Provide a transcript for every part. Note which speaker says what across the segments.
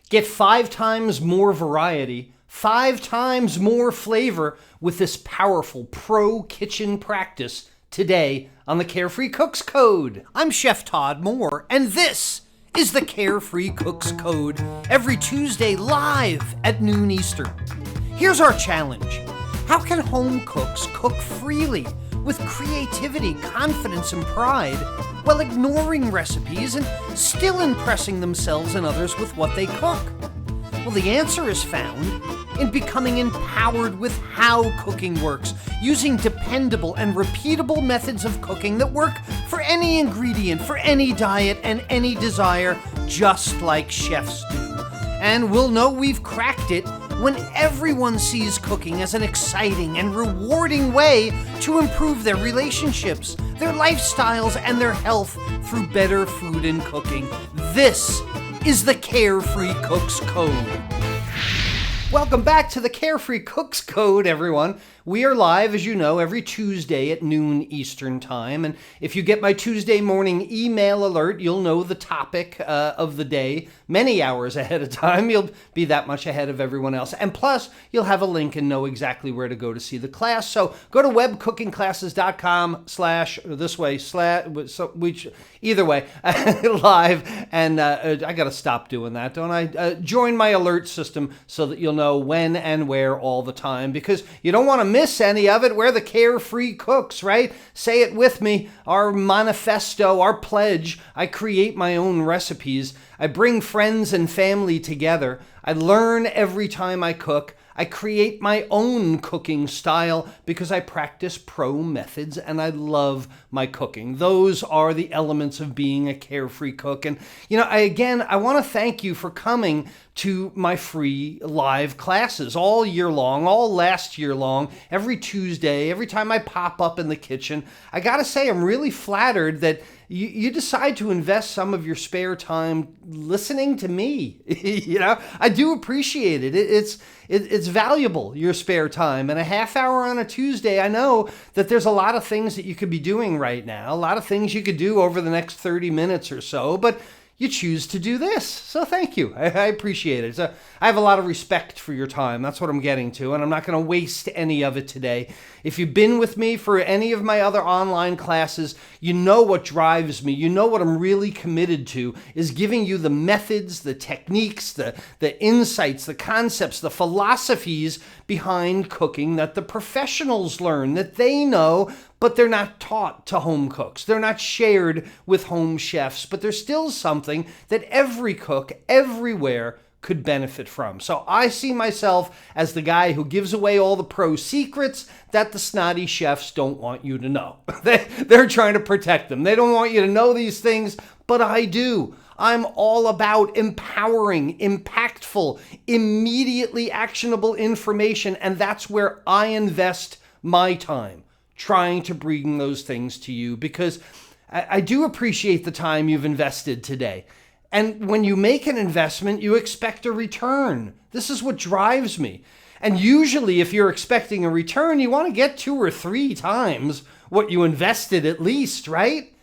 Speaker 1: Get 5 times more variety, 5 times more flavor with this powerful pro kitchen practice today on the Carefree Cooks Code. I'm Chef Todd Moore, and this is the Carefree Cooks Code, every Tuesday live at noon Eastern. Here's our challenge. How can home cooks cook freely with creativity, confidence, and pride while ignoring recipes and still impressing themselves and others with what they cook? Well, the answer is found in becoming empowered with how cooking works, using dependable and repeatable methods of cooking that work for any ingredient, for any diet, and any desire, just like chefs do. And we'll know we've cracked it when everyone sees cooking as an exciting and rewarding way to improve their relationships, their lifestyles, and their health through better food and cooking. This is the Carefree Cooks Code. Welcome back to the Carefree Cooks Code, everyone. We are live, as you know, every Tuesday at noon Eastern Time. And if you get my Tuesday morning email alert, you'll know the topic of the day many hours ahead of time. You'll be that much ahead of everyone else. And plus, you'll have a link and know exactly where to go to see the class. So go to either way, live. And I got to stop doing that, don't I? Join my alert system so that you'll know when and where all the time, because you don't want to miss any of it. We're the Carefree Cooks, right? Say it with me. Our manifesto, our pledge. I create my own recipes. I bring friends and family together. I learn every time I cook. I create my own cooking style because I practice pro methods and I love my cooking. Those are the elements of being a carefree cook. And, I want to thank you for coming to my free live classes all year long, all last year long, every Tuesday, every time I pop up in the kitchen. I got to say, I'm really flattered that you decide to invest some of your spare time listening to me. I do appreciate it. It's valuable, your spare time. And a half hour on a Tuesday, I know that there's a lot of things that you could be doing right now, a lot of things you could do over the next 30 minutes or so, but you choose to do this. So thank you. I appreciate it. So I have a lot of respect for your time. That's what I'm getting to, and I'm not going to waste any of it today. If you've been with me for any of my other online classes, you know what drives me. You know what I'm really committed to is giving you the methods, the techniques, the insights, the concepts, the philosophies behind cooking that the professionals learn, that they know, but they're not taught to home cooks. They're not shared with home chefs, but there's still something that every cook everywhere could benefit from. So I see myself as the guy who gives away all the pro secrets that the snotty chefs don't want you to know. They're trying to protect them. They don't want you to know these things, but I do. I'm all about empowering, impactful, immediately actionable information, and that's where I invest my time, trying to bring those things to you, because I do appreciate the time you've invested today. And when you make an investment, you expect a return. This is what drives me. And usually if you're expecting a return, you want to get 2 or 3 times what you invested at least, right?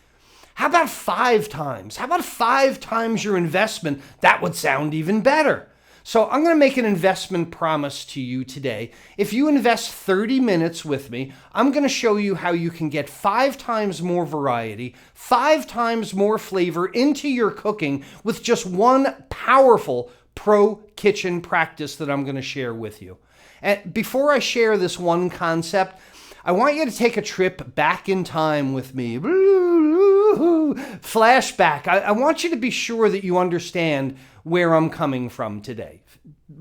Speaker 1: How about 5 times? How about 5 times your investment? That would sound even better. So I'm going to make an investment promise to you today. If you invest 30 minutes with me, I'm going to show you how you can get 5 times more variety, 5 times more flavor into your cooking with just one powerful pro kitchen practice that I'm going to share with you. And before I share this one concept, I want you to take a trip back in time with me. Flashback. I want you to be sure that you understand where I'm coming from today,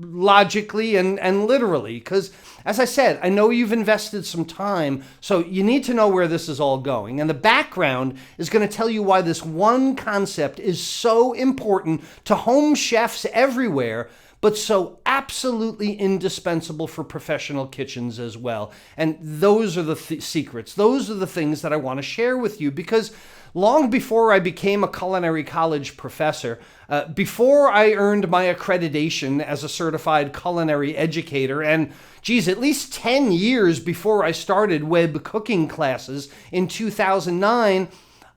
Speaker 1: logically and literally, because as I said, I know you've invested some time, so you need to know where this is all going. And the background is going to tell you why this one concept is so important to home chefs everywhere, but so absolutely indispensable for professional kitchens as well. And those are the secrets. Those are the things that I want to share with you, because long before I became a culinary college professor, before I earned my accreditation as a certified culinary educator, and at least 10 years before I started web cooking classes in 2009,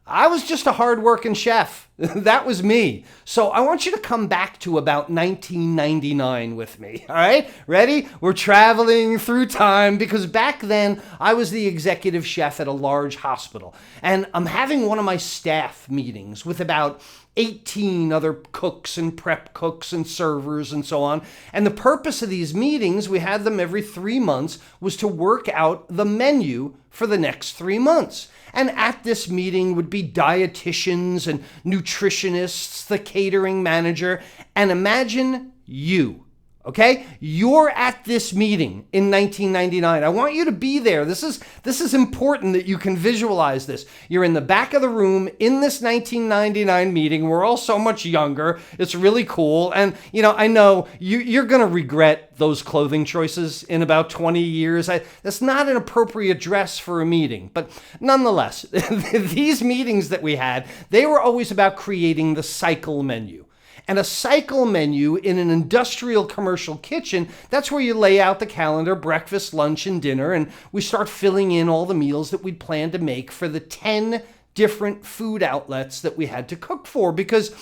Speaker 1: I was just a hard-working chef. That was me. So I want you to come back to about 1999 with me, all right? Ready? We're traveling through time because back then I was the executive chef at a large hospital. And I'm having one of my staff meetings with about 18 other cooks and prep cooks and servers and so on. And the purpose of these meetings, we had them every 3 months, was to work out the menu for the next 3 months. And at this meeting would be dietitians and nutritionists, the catering manager, and imagine you. Okay? You're at this meeting in 1999. I want you to be there. This is important that you can visualize this. You're in the back of the room in this 1999 meeting. We're all so much younger. It's really cool. And, I know you're going to regret those clothing choices in about 20 years. That's not an appropriate dress for a meeting. But nonetheless, these meetings that we had, they were always about creating the cycle menu. And a cycle menu in an industrial commercial kitchen, that's where you lay out the calendar, breakfast, lunch, and dinner, and we start filling in all the meals that we'd planned to make for the 10 different food outlets that we had to cook for. Because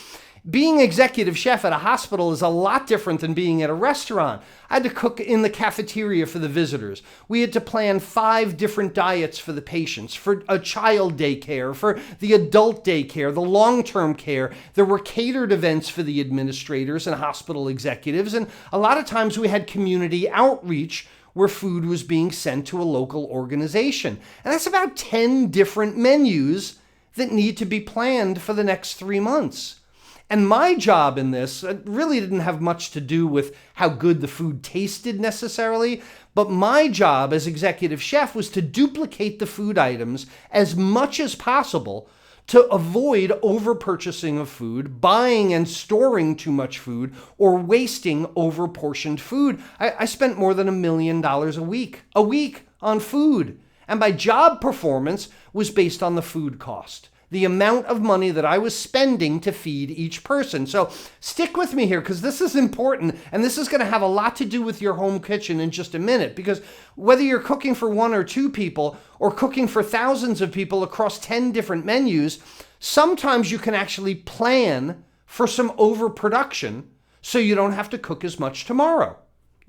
Speaker 1: being executive chef at a hospital is a lot different than being at a restaurant. I had to cook in the cafeteria for the visitors. We had to plan 5 different diets for the patients, for a child daycare, for the adult daycare, the long-term care. There were catered events for the administrators and hospital executives, and a lot of times we had community outreach where food was being sent to a local organization. And that's about 10 different menus that need to be planned for the next 3 months. And my job in this really didn't have much to do with how good the food tasted necessarily, but my job as executive chef was to duplicate the food items as much as possible to avoid over-purchasing of food, buying and storing too much food, or wasting over-portioned food. I spent more than $1 million a week on food. And my job performance was based on the food cost, the amount of money that I was spending to feed each person. So stick with me here because this is important, and this is going to have a lot to do with your home kitchen in just a minute, because whether you're cooking for 1 or 2 people or cooking for thousands of people across 10 different menus, sometimes you can actually plan for some overproduction so you don't have to cook as much tomorrow.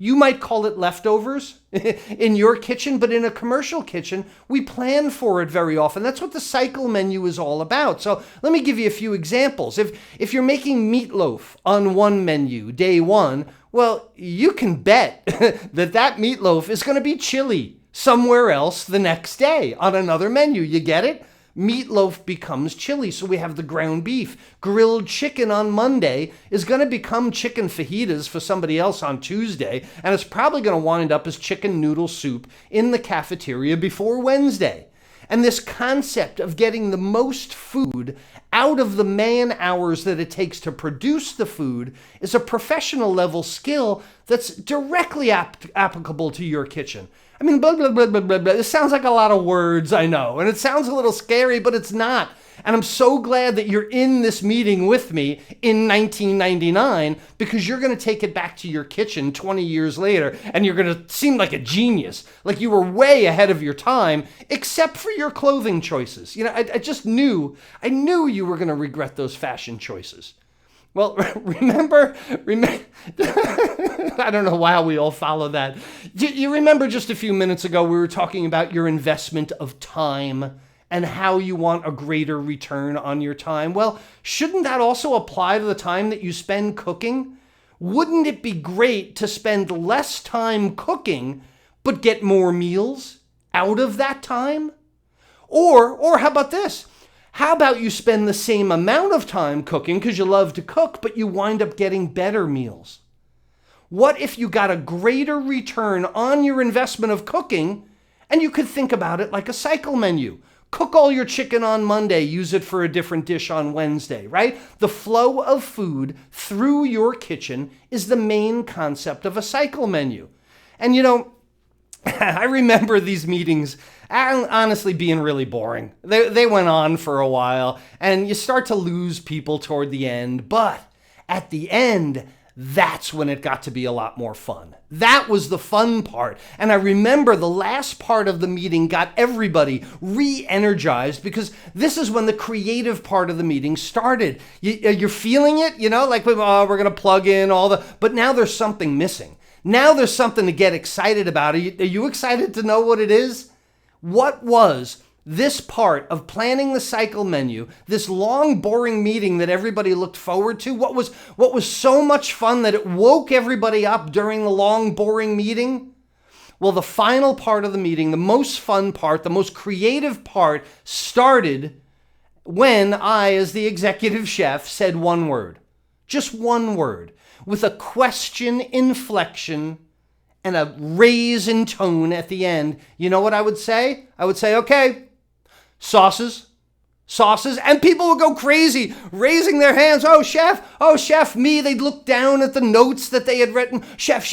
Speaker 1: You might call it leftovers in your kitchen, but in a commercial kitchen, we plan for it very often. That's what the cycle menu is all about. So let me give you a few examples. If you're making meatloaf on one menu, day 1, well, you can bet that meatloaf is going to be chili somewhere else the next day on another menu. You get it? Meatloaf becomes chili, so we have the ground beef. Grilled chicken on Monday is going to become chicken fajitas for somebody else on Tuesday, and it's probably going to wind up as chicken noodle soup in the cafeteria before Wednesday. And this concept of getting the most food out of the man hours that it takes to produce the food is a professional level skill that's directly applicable to your kitchen. I mean, blah, blah, blah, blah, blah, blah. It sounds like a lot of words, I know, and it sounds a little scary, but it's not. And I'm so glad that you're in this meeting with me in 1999, because you're going to take it back to your kitchen 20 years later, and you're going to seem like a genius, like you were way ahead of your time, except for your clothing choices. I just knew you were going to regret those fashion choices. Well, remember, I don't know why we all follow that. You remember just a few minutes ago we were talking about your investment of time and how you want a greater return on your time? Well, shouldn't that also apply to the time that you spend cooking? Wouldn't it be great to spend less time cooking but get more meals out of that time? Or how about this? How about you spend the same amount of time cooking because you love to cook, but you wind up getting better meals? What if you got a greater return on your investment of cooking, and you could think about it like a cycle menu? Cook all your chicken on Monday, use it for a different dish on Wednesday, right? The flow of food through your kitchen is the main concept of a cycle menu. And I remember these meetings honestly being really boring. They went on for a while, and you start to lose people toward the end. But at the end, that's when it got to be a lot more fun. That was the fun part. And I remember the last part of the meeting got everybody re-energized, because this is when the creative part of the meeting started. You're feeling it, like we're going to plug in but now there's something missing. Now there's something to get excited about. Are you excited to know what it is? What was this part of planning the cycle menu, this long, boring meeting that everybody looked forward to? What was so much fun that it woke everybody up during the long, boring meeting? Well, the final part of the meeting, the most fun part, the most creative part, started when I, as the executive chef, said one word. Just one word, with a question inflection and a raise in tone at the end. You know what I would say? I would say, okay, sauces, and people would go crazy, raising their hands. Oh, chef, me. They'd look down at the notes that they had written. Chef.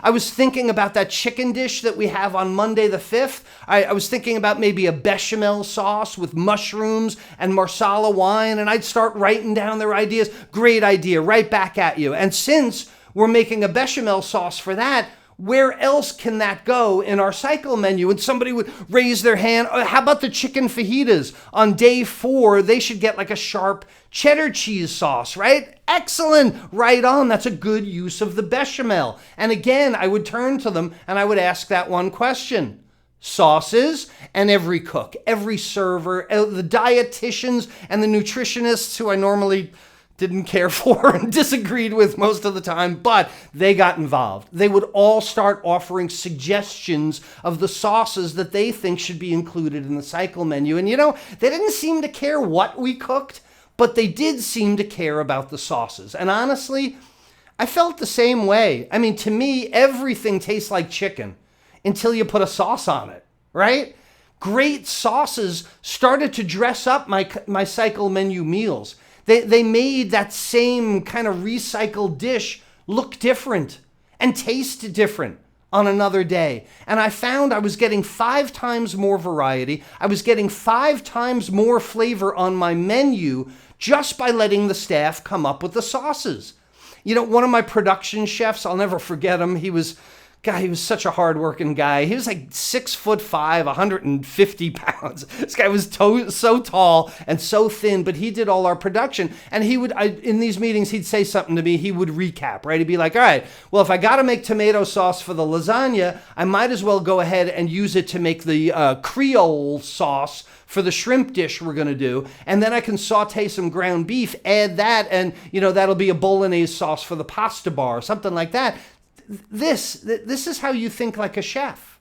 Speaker 1: I was thinking about that chicken dish that we have on Monday the 5th. I was thinking about maybe a bechamel sauce with mushrooms and marsala wine, and I'd start writing down their ideas. Great idea, right back at you. And since we're making a bechamel sauce for that, where else can that go in our cycle menu? And somebody would raise their hand. Oh, how about the chicken fajitas? On day 4, they should get like a sharp cheddar cheese sauce, right? Excellent. Right on. That's a good use of the bechamel. And again, I would turn to them and I would ask that one question. Sauces, and every cook, every server, the dietitians and the nutritionists who I normally didn't care for and disagreed with most of the time, but they got involved. They would all start offering suggestions of the sauces that they think should be included in the cycle menu. And they didn't seem to care what we cooked, but they did seem to care about the sauces. And honestly, I felt the same way. I mean, to me, everything tastes like chicken until you put a sauce on it, right? Great sauces started to dress up my cycle menu meals. They made that same kind of recycled dish look different and taste different on another day. And I found I was getting 5 times more variety. I was getting 5 times more flavor on my menu just by letting the staff come up with the sauces. One of my production chefs, I'll never forget him. He was such a hardworking guy. He was like 6'5", 150 pounds. This guy was so tall and so thin, but he did all our production. And he would, in these meetings, he'd say something to me. He would recap, right? He'd be like, all right, well, if I got to make tomato sauce for the lasagna, I might as well go ahead and use it to make the Creole sauce for the shrimp dish we're going to do. And then I can saute some ground beef, add that, and, that'll be a bolognese sauce for the pasta bar, something like that. This is how you think like a chef.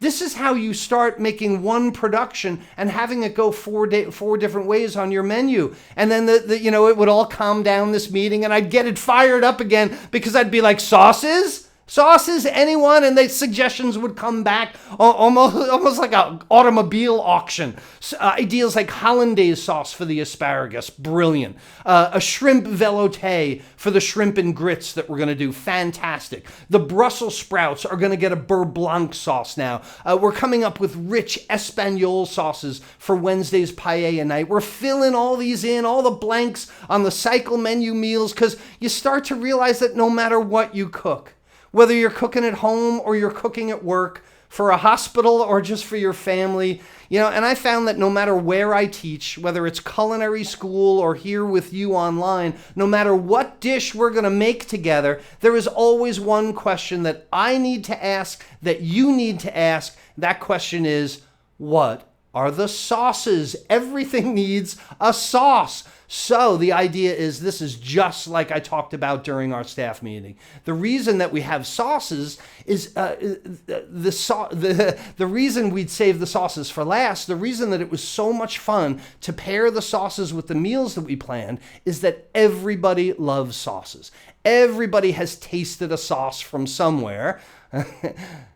Speaker 1: This is how you start making one production and having it go 4 different ways on your menu. And then it would all calm down this meeting, and I'd get it fired up again because I'd be like, sauces, anyone? And the suggestions would come back almost like an automobile auction. Ideas like hollandaise sauce for the asparagus, brilliant. A shrimp velouté for the shrimp and grits that we're going to do, fantastic. The Brussels sprouts are going to get a beurre blanc sauce now. We're coming up with rich Espagnole sauces for Wednesday's paella night. We're filling all these in, all the blanks on the cycle menu meals, because you start to realize that no matter what you cook, whether you're cooking at home or you're cooking at work, for a hospital or just for your family, and I found that no matter where I teach, whether it's culinary school or here with you online, no matter what dish we're going to make together, there is always one question that I need to ask, that you need to ask. That question is, what are the sauces? Everything needs a sauce. So the idea is, this is just like I talked about during our staff meeting. The reason that we have sauces is the reason we'd save the sauces for last, the reason that it was so much fun to pair the sauces with the meals that we planned, is that everybody loves sauces. Everybody has tasted a sauce from somewhere.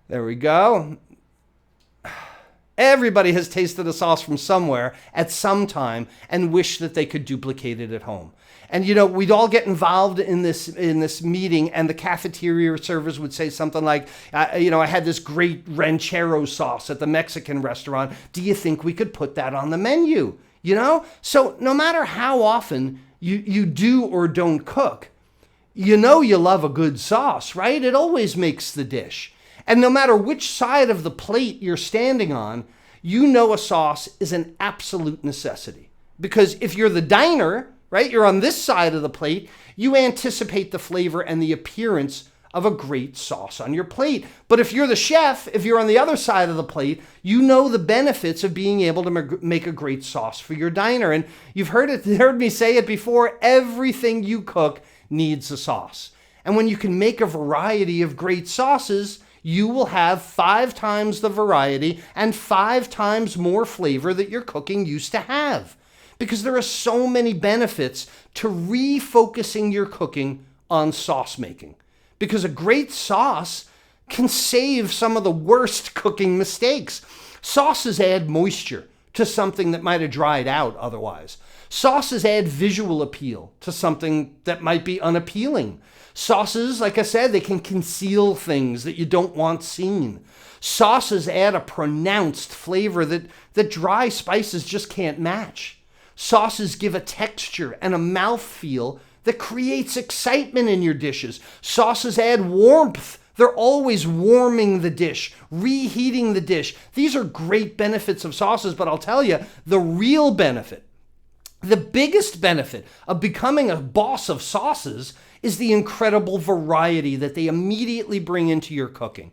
Speaker 1: There we go. Everybody has tasted a sauce from somewhere at some time and wish that they could duplicate it at home. And, we'd all get involved in this meeting, and the cafeteria servers would say something like, I had this great ranchero sauce at the Mexican restaurant. Do you think we could put that on the menu? So no matter how often you do or don't cook, You know you love a good sauce, right? It always makes the dish. And no matter which side of the plate you're standing on, you know a sauce is an absolute necessity. Because if you're the diner, right, you're on this side of the plate, you anticipate the flavor and the appearance of a great sauce on your plate. But if you're the chef, if you're on the other side of the plate, you know the benefits of being able to make a great sauce for your diner. And you've heard me say it before, everything you cook needs a sauce. And when you can make a variety of great sauces, you will have 5 times the variety and 5 times more flavor that your cooking used to have. Because there are so many benefits to refocusing your cooking on sauce making. Because a great sauce can save some of the worst cooking mistakes. Sauces add moisture to something that might have dried out otherwise. Sauces add visual appeal to something that might be unappealing. Sauces, like I said, they can conceal things that you don't want seen. Sauces add a pronounced flavor that dry spices just can't match. Sauces give a texture and a mouthfeel that creates excitement in your dishes. Sauces add warmth. They're always warming the dish, reheating the dish. These are great benefits of sauces, but I'll tell you, the real benefit, the biggest benefit of becoming a boss of sauces is the incredible variety that they immediately bring into your cooking.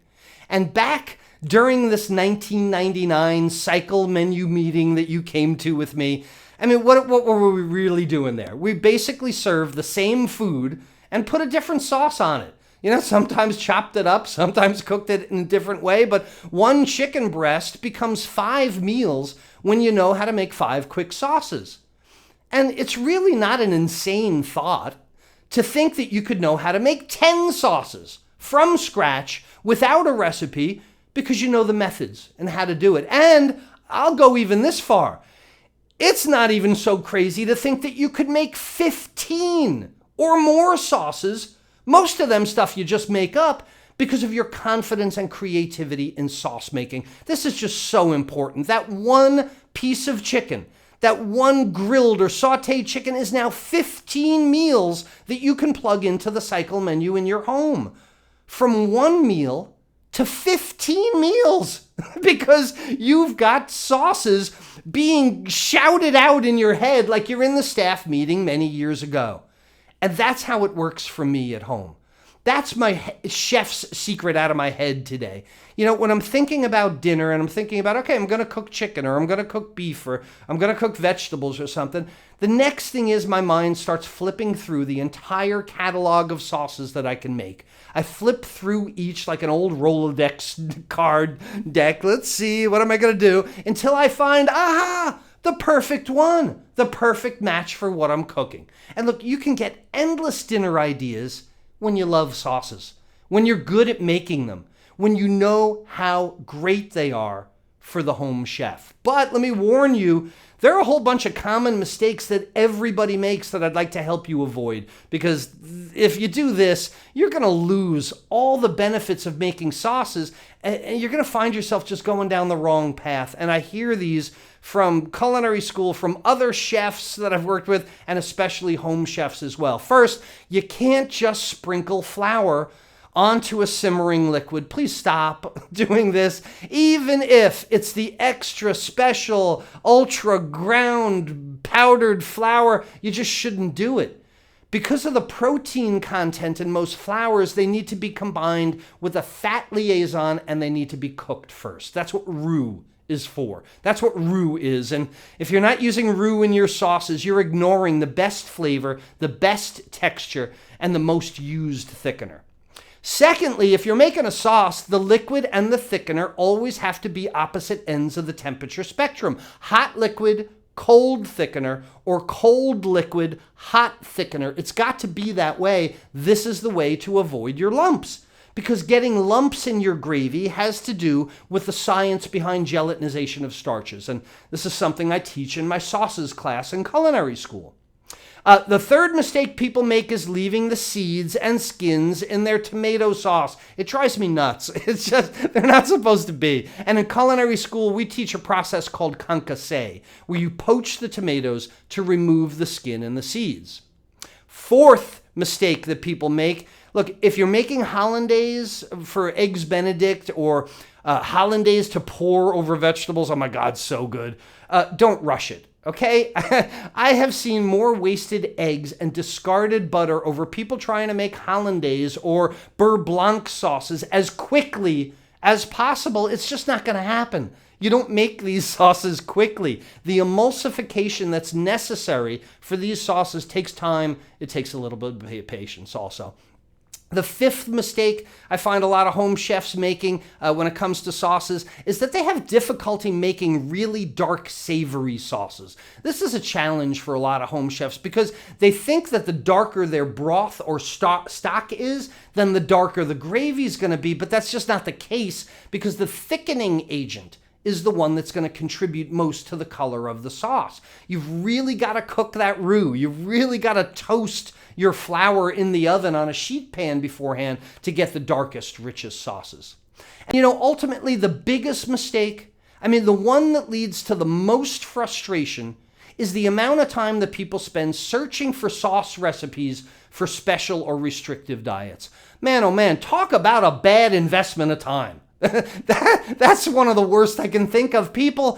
Speaker 1: And back during this 1999 cycle menu meeting that you came to with me, I mean, what were we really doing there? We basically served the same food and put a different sauce on it. You know, sometimes chopped it up, sometimes cooked it in a different way, but one chicken breast becomes 5 meals when you know how to make 5 quick sauces. And it's really not an insane thought to think that you could know how to make 10 sauces from scratch without a recipe because you know the methods and how to do it. And I'll go even this far. It's not even so crazy to think that you could make 15 or more sauces, most of them stuff you just make up, because of your confidence and creativity in sauce making. This is just so important. That one piece of chicken, that one grilled or sauteed chicken is now 15 meals that you can plug into the cycle menu in your home. From 1 meal to 15 meals because you've got sauces being shouted out in your head like you're in the staff meeting many years ago. And that's how it works for me at home. That's my chef's secret out of my head today. You know, when I'm thinking about dinner and I'm thinking about, okay, I'm going to cook chicken or I'm going to cook beef or I'm going to cook vegetables or something, the next thing is my mind starts flipping through the entire catalog of sauces that I can make. I flip through each like an old Rolodex card deck. Let's see, what am I going to do? Until I find, the perfect one, the perfect match for what I'm cooking. And look, you can get endless dinner ideas when you love sauces, when you're good at making them, when you know how great they are for the home chef. But let me warn you, there are a whole bunch of common mistakes that everybody makes that I'd like to help you avoid. Because if you do this, you're going to lose all the benefits of making sauces, and you're going to find yourself just going down the wrong path. And I hear these from culinary school, from other chefs that I've worked with, and especially home chefs as well. First, you can't just sprinkle flour onto a simmering liquid. Please stop doing this. Even if it's the extra special, ultra ground powdered flour, you just shouldn't do it. Because of the protein content in most flours, they need to be combined with a fat liaison and they need to be cooked first. That's what roux is for. That's what roux is. And if you're not using roux in your sauces, you're ignoring the best flavor, the best texture, and the most used thickener. Secondly, if you're making a sauce, the liquid and the thickener always have to be opposite ends of the temperature spectrum. Hot liquid, cold thickener, or cold liquid, hot thickener. It's got to be that way. This is the way to avoid your lumps. Because getting lumps in your gravy has to do with the science behind gelatinization of starches. And this is something I teach in my sauces class in culinary school. The third mistake people make is leaving the seeds and skins in their tomato sauce. It drives me nuts. It's just, they're not supposed to be. And in culinary school, we teach a process called concassé, where you poach the tomatoes to remove the skin and the seeds. Fourth mistake that people make, look, if you're making hollandaise for Eggs Benedict or hollandaise to pour over vegetables, oh my God, so good. Don't rush it, okay? I have seen more wasted eggs and discarded butter over people trying to make hollandaise or beurre blanc sauces as quickly as possible. It's just not going to happen. You don't make these sauces quickly. The emulsification that's necessary for these sauces takes time. It takes a little bit of patience also. The fifth mistake I find a lot of home chefs making when it comes to sauces is that they have difficulty making really dark, savory sauces. This is a challenge for a lot of home chefs because they think that the darker their broth or stock is, then the darker the gravy is going to be, but that's just not the case because the thickening agent is the one that's going to contribute most to the color of the sauce. You've really got to cook that roux. You've really got to toast your flour in the oven on a sheet pan beforehand to get the darkest, richest sauces. And ultimately the biggest mistake, the one that leads to the most frustration is the amount of time that people spend searching for sauce recipes for special or restrictive diets. Man, oh man, talk about a bad investment of time. That's one of the worst I can think of. People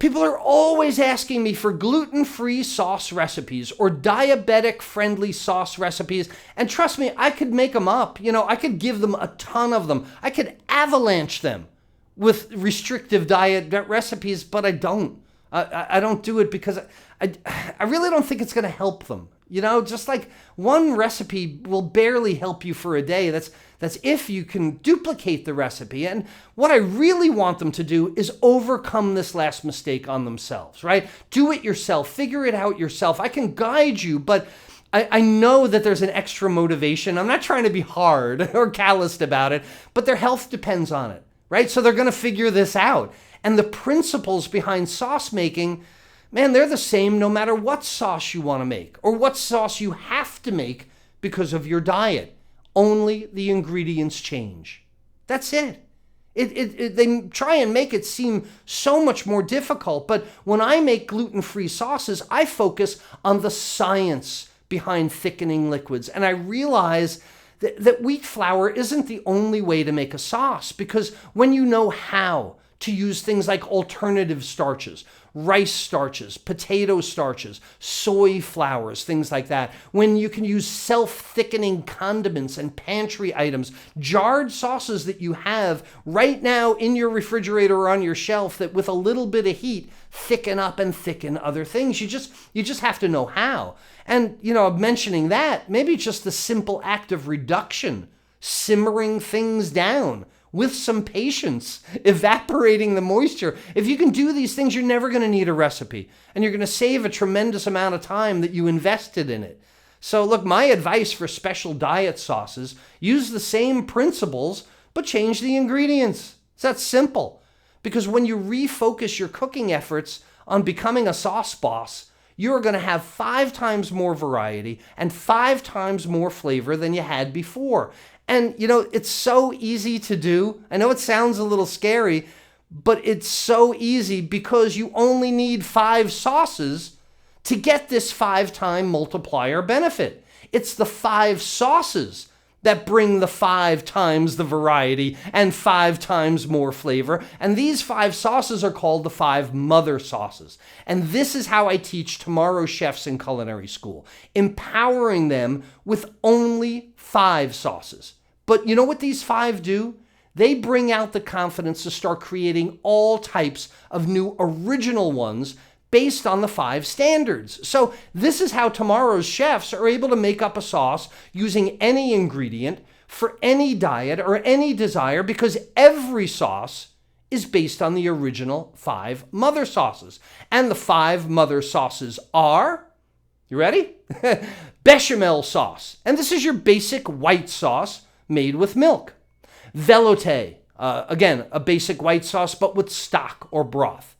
Speaker 1: are always asking me for gluten-free sauce recipes or diabetic-friendly sauce recipes. And trust me, I could make them up. I could give them a ton of them. I could avalanche them with restrictive diet recipes, but I don't. I don't do it because I really don't think it's going to help them. Just like one recipe will barely help you for a day. That's if you can duplicate the recipe. And what I really want them to do is overcome this last mistake on themselves, right? Do it yourself. Figure it out yourself. I can guide you, but I know that there's an extra motivation. I'm not trying to be hard or calloused about it, but their health depends on it, right? So they're going to figure this out. And the principles behind sauce making, man, they're the same no matter what sauce you want to make or what sauce you have to make because of your diet. Only the ingredients change. That's it. They try and make it seem so much more difficult, but when I make gluten-free sauces, I focus on the science behind thickening liquids, and I realize that wheat flour isn't the only way to make a sauce, because when you know how to use things like alternative starches, rice starches, potato starches, soy flours, things like that. When you can use self-thickening condiments and pantry items, jarred sauces that you have right now in your refrigerator or on your shelf that with a little bit of heat thicken up and thicken other things. You just have to know how. And, mentioning that, maybe just the simple act of reduction, simmering things down, with some patience, evaporating the moisture. If you can do these things, you're never going to need a recipe. And you're going to save a tremendous amount of time that you invested in it. So look, my advice for special diet sauces, use the same principles, but change the ingredients. It's that simple. Because when you refocus your cooking efforts on becoming a sauce boss, you're going to have 5 times more variety and 5 times more flavor than you had before. And, it's so easy to do. I know it sounds a little scary, but it's so easy because you only need 5 sauces to get this 5-time multiplier benefit. It's the 5 sauces that bring the 5 times the variety and 5 times more flavor. And these 5 sauces are called the 5 mother sauces. And this is how I teach tomorrow's chefs in culinary school, empowering them with only 5 sauces. But you know what these 5 do? They bring out the confidence to start creating all types of new original ones based on the 5 standards. So this is how tomorrow's chefs are able to make up a sauce using any ingredient for any diet or any desire, because every sauce is based on the original 5 mother sauces. And the 5 mother sauces are, you ready? Bechamel sauce. And this is your basic white sauce made with milk. Velouté, again, a basic white sauce, but with stock or broth.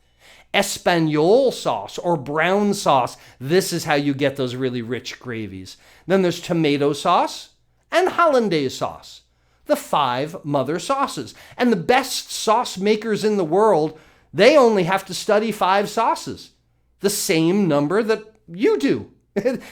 Speaker 1: Espagnole sauce or brown sauce. This is how you get those really rich gravies. Then there's tomato sauce and hollandaise sauce, the 5 mother sauces. And the best sauce makers in the world, they only have to study 5 sauces, the same number that you do.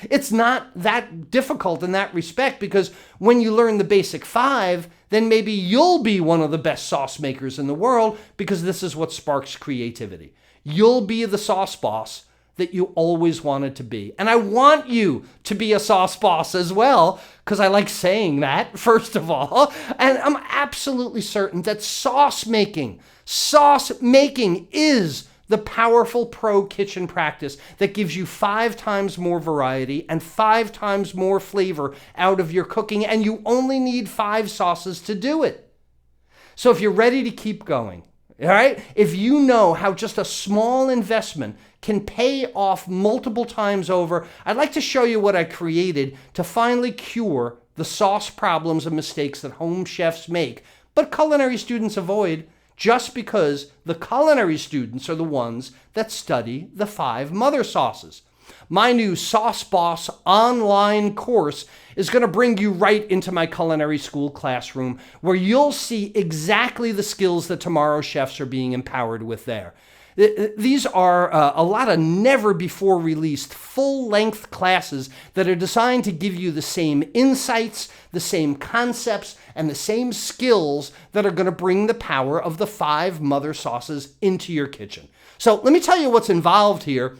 Speaker 1: It's not that difficult in that respect, because when you learn the basic 5, then maybe you'll be one of the best sauce makers in the world, because this is what sparks creativity. You'll be the sauce boss that you always wanted to be. And I want you to be a sauce boss as well, because I like saying that, first of all. And I'm absolutely certain that sauce making is the powerful pro kitchen practice that gives you 5 times more variety and 5 times more flavor out of your cooking, and you only need 5 sauces to do it. So if you're ready to keep going, all right, if you know how just a small investment can pay off multiple times over, I'd like to show you what I created to finally cure the sauce problems and mistakes that home chefs make, but culinary students avoid, just because the culinary students are the ones that study the 5 mother sauces. My new Sauce Boss online course is going to bring you right into my culinary school classroom, where you'll see exactly the skills that tomorrow's chefs are being empowered with there. These are a lot of never-before-released full-length classes that are designed to give you the same insights, the same concepts, and the same skills that are going to bring the power of the 5 mother sauces into your kitchen. So let me tell you what's involved here.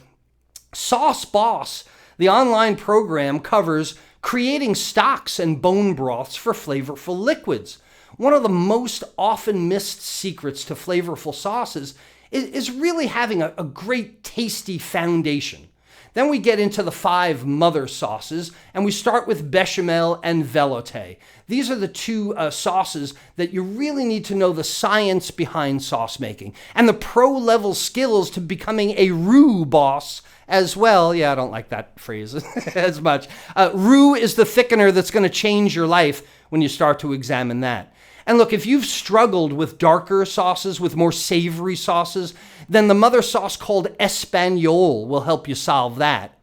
Speaker 1: Sauce Boss, the online program, covers creating stocks and bone broths for flavorful liquids. One of the most often missed secrets to flavorful sauces is really having a great tasty foundation. Then we get into the 5 mother sauces, and we start with bechamel and velouté. These are the 2 sauces that you really need to know the science behind sauce making and the pro-level skills to becoming a roux boss as well. Yeah, I don't like that phrase as much. Roux is the thickener that's going to change your life when you start to examine that. And look, if you've struggled with darker sauces, with more savory sauces, then the mother sauce called Espagnole will help you solve that.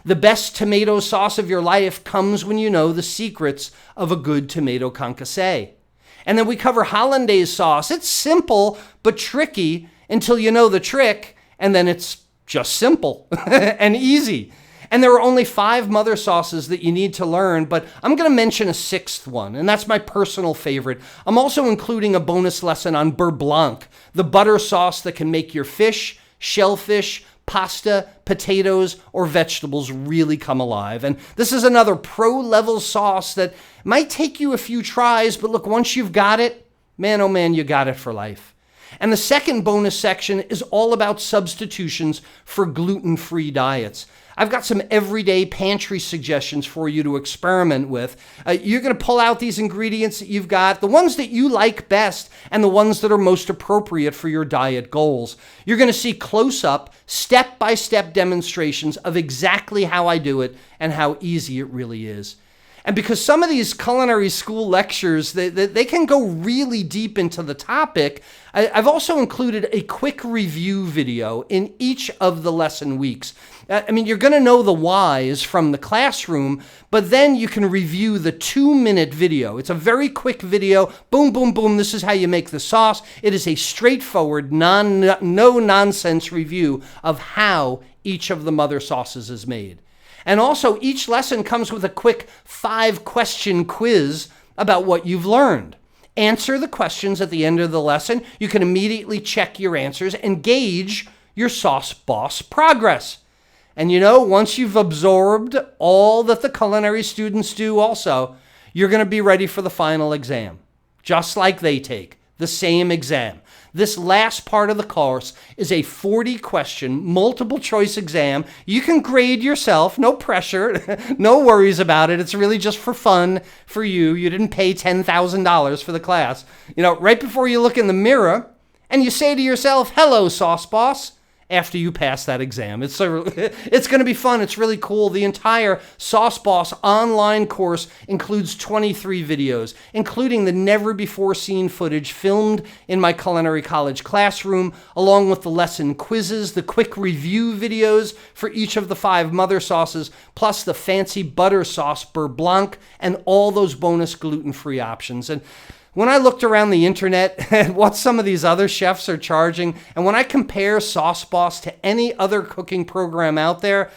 Speaker 1: The best tomato sauce of your life comes when you know the secrets of a good tomato concassé. And then we cover hollandaise sauce. It's simple but tricky until you know the trick, and then it's just simple and easy. And there are only 5 mother sauces that you need to learn, but I'm going to mention a 6th one, and that's my personal favorite. I'm also including a bonus lesson on beurre blanc, the butter sauce that can make your fish, shellfish, pasta, potatoes, or vegetables really come alive. And this is another pro-level sauce that might take you a few tries, but look, once you've got it, man, oh man, you got it for life. And the second bonus section is all about substitutions for gluten-free diets. I've got some everyday pantry suggestions for you to experiment with. You're going to pull out these ingredients that you've got, the ones that you like best and the ones that are most appropriate for your diet goals. You're going to see close-up, step-by-step demonstrations of exactly how I do it and how easy it really is. And because some of these culinary school lectures, they can go really deep into the topic, I've also included a quick review video in each of the lesson weeks. I mean, you're going to know the whys from the classroom, but then you can review the 2-minute video. It's a very quick video. Boom, boom, boom. This is how you make the sauce. It is a straightforward, no-nonsense review of how each of the mother sauces is made. And also, each lesson comes with a quick 5-question quiz about what you've learned. Answer the questions at the end of the lesson. You can immediately check your answers and gauge your Sauce Boss progress. And you know, once you've absorbed all that the culinary students do also, you're going to be ready for the final exam, just like they take the same exam. This last part of the course is a 40-question multiple choice exam. You can grade yourself, no pressure, no worries about it. It's really just for fun for you. You didn't pay $10,000 for the class. You know, right before you look in the mirror and you say to yourself, "Hello, Sauce Boss," after you pass that exam. It's going to be fun. It's really cool. The entire Sauce Boss online course includes 23 videos, including the never-before-seen footage filmed in my culinary college classroom, along with the lesson quizzes, the quick review videos for each of the 5 mother sauces, plus the fancy butter sauce beurre blanc, and all those bonus gluten-free options. And when I looked around the internet at what some of these other chefs are charging, and when I compare Sauce Boss to any other cooking program out there,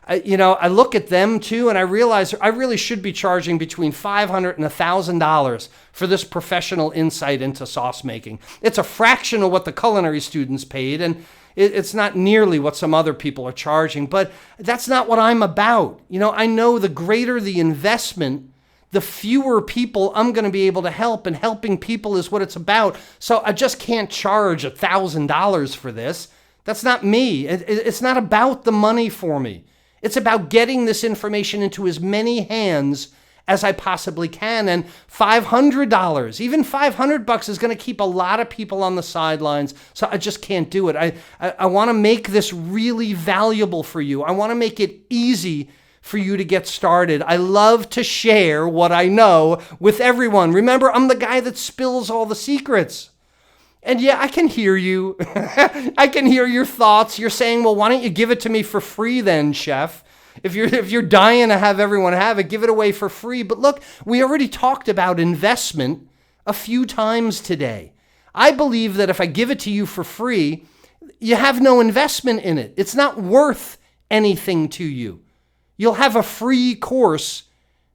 Speaker 1: I look at them too, and I realize I really should be charging between $500 and $1,000 for this professional insight into sauce making. It's a fraction of what the culinary students paid, and it's not nearly what some other people are charging, but that's not what I'm about. I know the greater the investment, the fewer people I'm going to be able to help, and helping people is what it's about. So I just can't charge $1,000 for this. That's not me. It's not about the money for me. It's about getting this information into as many hands as I possibly can. And $500, even $500 is going to keep a lot of people on the sidelines. So I just can't do it. I want to make this really valuable for you. I want to make it easy for you to get started. I love to share what I know with everyone. Remember, I'm the guy that spills all the secrets. And yeah, I can hear you. I can hear your thoughts. You're saying, well, why don't you give it to me for free then, Chef? If you're dying to have everyone have it, give it away for free. But look, we already talked about investment a few times today. I believe that if I give it to you for free, you have no investment in it. It's not worth anything to you. You'll have a free course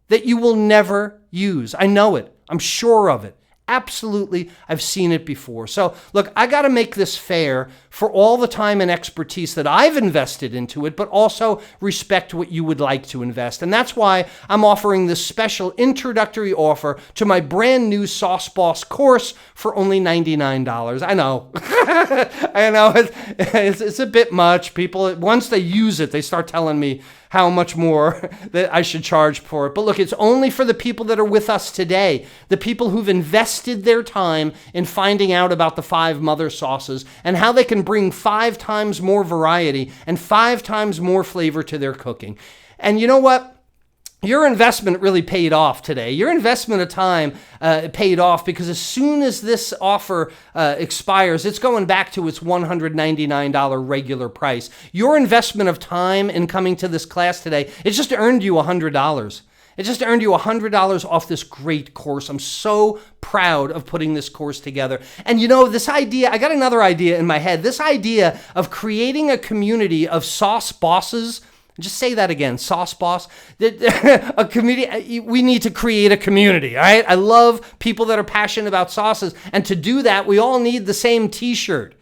Speaker 1: that you will never use. I know it. I'm sure of it. Absolutely, I've seen it before. So look, I got to make this fair for all the time and expertise that I've invested into it, but also respect what you would like to invest. And that's why I'm offering this special introductory offer to my brand new Sauce Boss course for only $99. I know. I know it's a bit much. People, once they use it, they start telling me how much more that I should charge for it. But look, it's only for the people that are with us today, the people who've invested their time in finding out about the 5 mother sauces and how they can bring 5 times more variety and 5 times more flavor to their cooking. And you know what? Your investment really paid off today. Your investment of time paid off, because as soon as this offer expires, it's going back to its $199 regular price. Your investment of time in coming to this class today, it just earned you $100. It just earned you $100 off this great course. I'm so proud of putting this course together. And this idea, I got another idea in my head. This idea of creating a community of sauce bosses. Just say that again, Sauce Boss. A community. We need to create a community, all right? I love people that are passionate about sauces. And to do that, we all need the same t-shirt.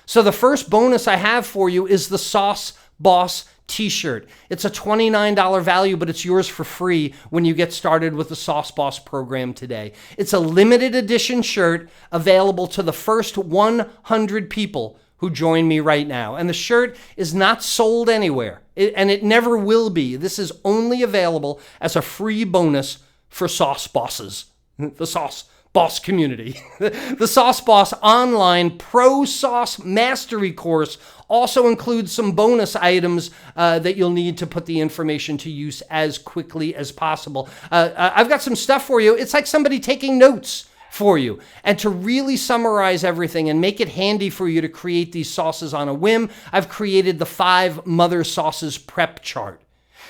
Speaker 1: So the first bonus I have for you is the Sauce Boss t-shirt. It's a $29 value, but it's yours for free when you get started with the Sauce Boss program today. It's a limited edition shirt available to the first 100 people who join me right now. And the shirt is not sold anywhere, and it never will be. This is only available as a free bonus for Sauce Bosses, the Sauce Boss community. The Sauce Boss online Pro Sauce Mastery course also includes some bonus items that you'll need to put the information to use as quickly as possible. I've got some stuff for you. It's like somebody taking notes for you. And to really summarize everything and make it handy for you to create these sauces on a whim, I've created the 5 mother sauces prep chart.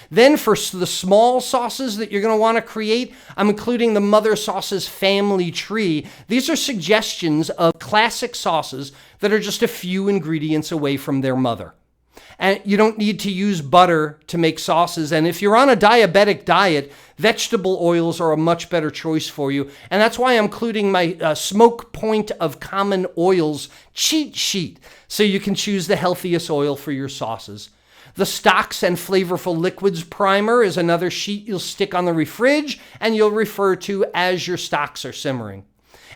Speaker 1: Then for the small sauces that you're going to want to create, I'm including the mother sauces family tree. These are suggestions of classic sauces that are just a few ingredients away from their mother. And you don't need to use butter to make sauces. And if you're on a diabetic diet, vegetable oils are a much better choice for you. And that's why I'm including my Smoke Point of Common Oils cheat sheet, so you can choose the healthiest oil for your sauces. The Stocks and Flavorful Liquids Primer is another sheet you'll stick on the fridge and you'll refer to as your stocks are simmering.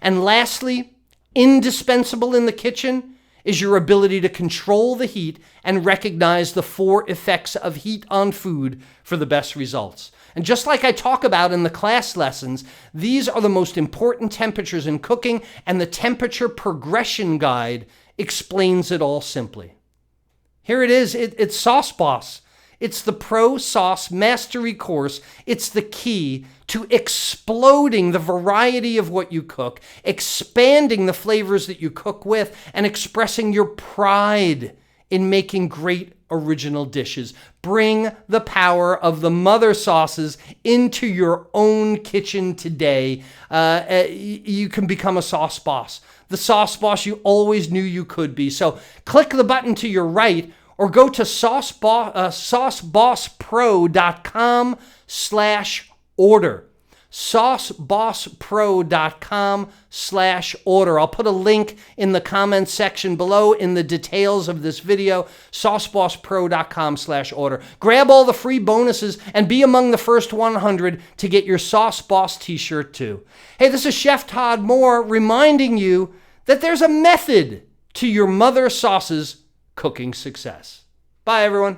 Speaker 1: And lastly, indispensable in the kitchen is your ability to control the heat and recognize the 4 effects of heat on food for the best results. And just like I talk about in the class lessons, these are the most important temperatures in cooking, and the temperature progression guide explains it all simply. Here it is. It's Sauce Boss. It's the Pro Sauce Mastery course. It's the key to exploding the variety of what you cook, expanding the flavors that you cook with, and expressing your pride in making great original dishes. Bring the power of the mother sauces into your own kitchen today. You can become a sauce boss. The sauce boss you always knew you could be. So click the button to your right or go to saucebosspro.com/order. saucebosspro.com/order. I'll put a link in the comments section below in the details of this video, saucebosspro.com/order. Grab all the free bonuses and be among the first 100 to get your Sauce Boss t-shirt too. Hey, this is Chef Todd Moore reminding you that there's a method to your mother sauce's cooking success. Bye, everyone.